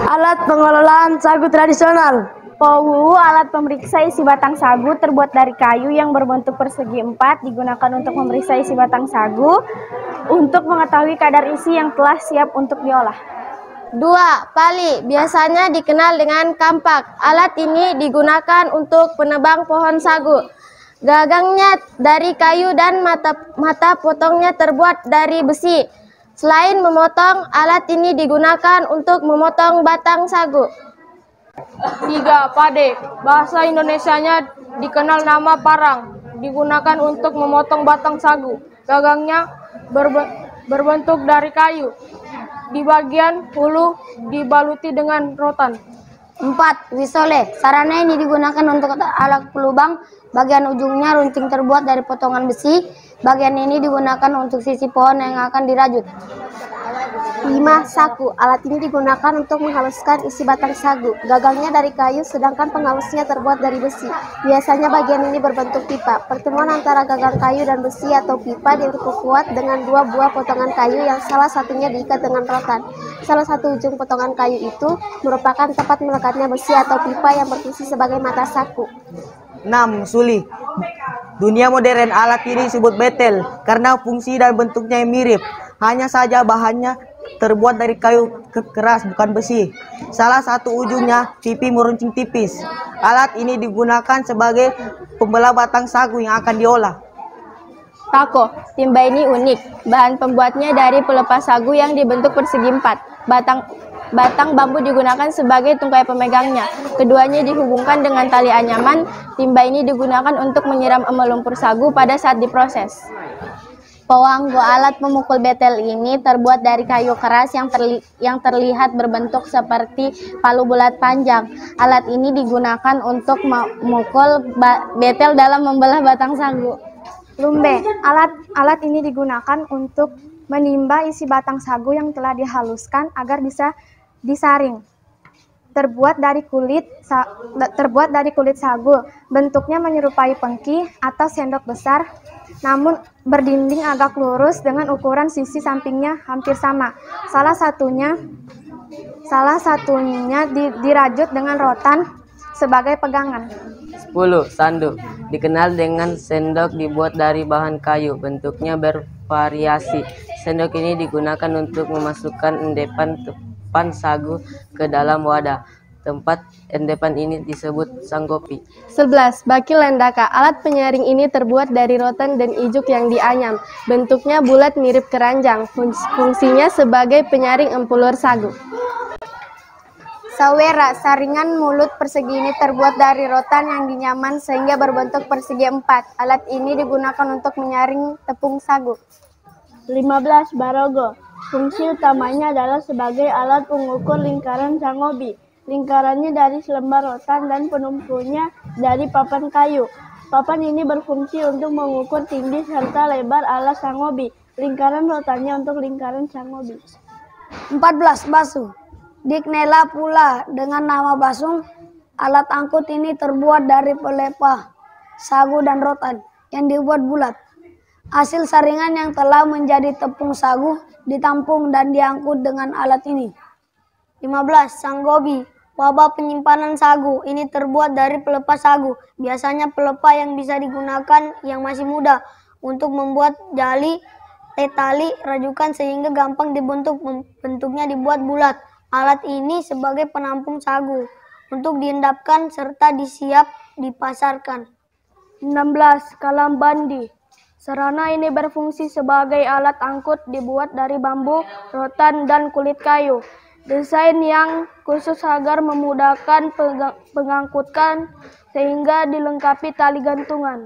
Alat pengelolaan sagu tradisional. Powuhu, alat pemeriksa isi batang sagu terbuat dari kayu yang berbentuk persegi empat, digunakan untuk memeriksa isi batang sagu untuk mengetahui kadar isi yang telah siap untuk diolah. 2. Pali, biasanya dikenal dengan kampak. Alat ini digunakan untuk penebang pohon sagu. Gagangnya dari kayu dan mata potongnya terbuat dari besi. Selain memotong, alat ini digunakan untuk memotong batang sagu. 3. Pade, bahasa Indonesianya dikenal nama parang, digunakan untuk memotong batang sagu. Gagangnya berbentuk dari kayu. Di bagian hulu dibaluti dengan rotan. 4. Wisole, sarana ini digunakan untuk alat pelubang. Bagian ujungnya runcing terbuat dari potongan besi. Bagian ini digunakan untuk sisi pohon yang akan dirajut. 5. Saku, alat ini digunakan untuk menghaluskan isi batang sagu. Gagangnya dari kayu, sedangkan penghalusnya terbuat dari besi. Biasanya bagian ini berbentuk pipa. Pertemuan antara gagang kayu dan besi atau pipa diperkuat dengan dua buah potongan kayu yang salah satunya diikat dengan rotan. Salah satu ujung potongan kayu itu merupakan tempat melekatnya besi atau pipa yang berfungsi sebagai mata saku. 6. Suli. Dunia modern alat ini disebut betel karena fungsi dan bentuknya yang mirip. Hanya saja bahannya terbuat dari kayu keras bukan besi. Salah satu ujungnya pipi meruncing tipis. Alat ini digunakan sebagai pembelah batang sagu yang akan diolah. Tako, timba ini unik. Bahan pembuatnya dari pelepas sagu yang dibentuk persegi empat. Batang bambu digunakan sebagai tungkai pemegangnya. Keduanya dihubungkan dengan tali anyaman. Timba ini digunakan untuk menyiram lumpur sagu pada saat diproses. Powanggo, alat pemukul betel ini terbuat dari kayu keras yang terlihat berbentuk seperti palu bulat panjang. Alat ini digunakan untuk memukul betel dalam membelah batang sagu. Lumbe, alat ini digunakan untuk menimba isi batang sagu yang telah dihaluskan agar bisa disaring. Terbuat dari kulit sagu. Bentuknya menyerupai pengki atau sendok besar, namun berdinding agak lurus dengan ukuran sisi sampingnya hampir sama. Salah satunya dirajut dengan rotan sebagai pegangan. 10. Sanduk, dikenal dengan sendok dibuat dari bahan kayu. Bentuknya bervariasi. Sendok ini digunakan untuk memasukkan endepan sagu ke dalam wadah. Tempat endepan ini disebut sanggopi. 11. Baki lendaka, alat penyaring ini terbuat dari rotan dan ijuk yang dianyam. Bentuknya bulat mirip keranjang. Fungsinya sebagai penyaring empulur sagu. Sawera, saringan mulut persegi ini terbuat dari rotan yang dinyaman sehingga berbentuk persegi empat. Alat ini digunakan untuk menyaring tepung sagu. 15. Barogo, fungsi utamanya adalah sebagai alat pengukur lingkaran sangobi. Lingkarannya dari selembar rotan dan penumpunya dari papan kayu. Papan ini berfungsi untuk mengukur tinggi serta lebar alat sangobi. Lingkaran rotannya untuk lingkaran sangobi. 14. Basu. Diknela pula dengan nama basung. Alat angkut ini terbuat dari pelepah, sagu dan rotan yang dibuat bulat. Hasil saringan yang telah menjadi tepung sagu ditampung dan diangkut dengan alat ini. 15. Sanggobi, wabah penyimpanan sagu. Ini terbuat dari pelepas sagu. Biasanya pelepah yang bisa digunakan yang masih muda untuk membuat jali, tali, rajukan sehingga gampang dibentuk. Bentuknya dibuat bulat. Alat ini sebagai penampung sagu untuk diendapkan serta disiap dipasarkan. 16. Kalambandi, sarana ini berfungsi sebagai alat angkut dibuat dari bambu, rotan, dan kulit kayu. Desain yang khusus agar memudahkan pengangkutan sehingga dilengkapi tali gantungan.